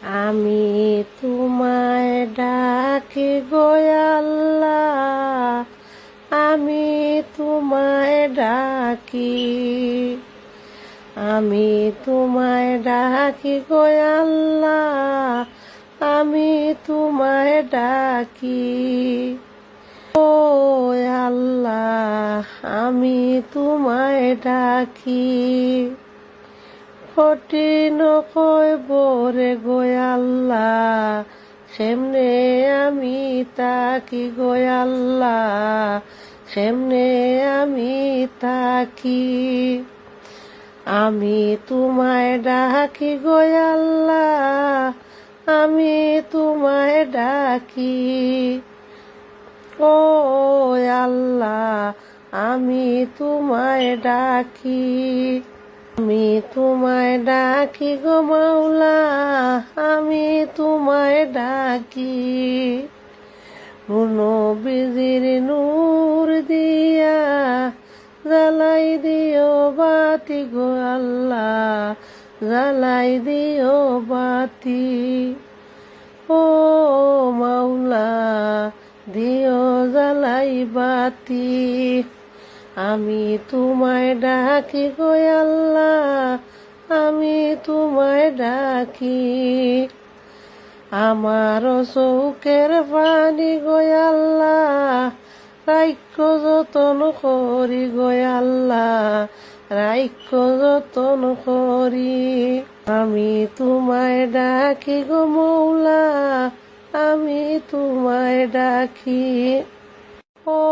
আমি তোমায় ডাকি গো আল্লাহ, আমি তোমায় ডাকি, আমি তোমায় ডাকি গো আল্লাহ, আমি তোমায় ডাকি। ও আল্লাহ, আমি তোমায় ডাকি। কঠিন কইব রে গো আল্লাহ, সেমনে আমি তাকি গো আল্লাহ, সেমনে আমি তাকি। আমি তোমায় ডাকি গো আল্লাহ, আমি তোমায় ডাকি। ও আল্লাহ, আমি তোমায় ডাকি। আমি তোমায় ডাকি গো মাওলা, আমি তোমায় ডাকি। নবীজির নূর দিয়া জ্বালাই দিও বাতি গো আল্লাহ, জ্বালাই দিও বাতি। ও মাওলা, দিও জ্বালাই বাতি। আমি তোমায় ডাকি গো আল্লাহ, আমি তোমায় ডাকি। আমার চৌকের পানি গো আল্লাহ, রাইক্য যতন করি গো আল্লাহ, রাইক্য যতন করি। আমি তোমায় ডাকি গো মৌলা, আমি তোমায় ডাকি। ও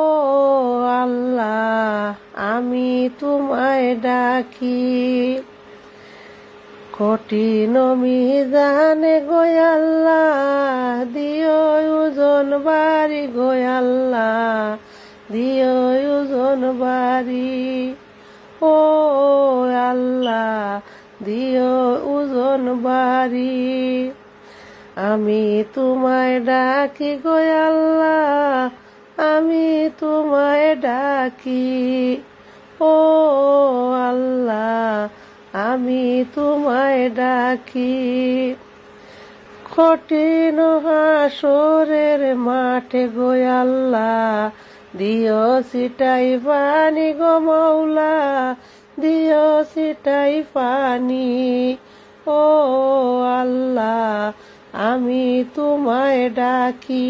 আল্লাহ, আমি তোমায় ডাকি। কঠিন মিজানে গো আল্লাহ, দিও ওজন বাড়ি গো আল্লাহ, দিও ওজন বাড়ি। ও আল্লাহ, দিও ওজন বাড়ি। আমি তোমায় ডাকি গো আল্লাহ, আমি তোমায় ডাকি। ও আল্লাহ, আমি তোমায় ডাকি। কঠিন হাসরের মাঠে গো আল্লাহ, দিও ছিটাই পানি গো মৌলা, দিও ছিটাই পানি। ও আল্লাহ, আমি তোমায় ডাকি।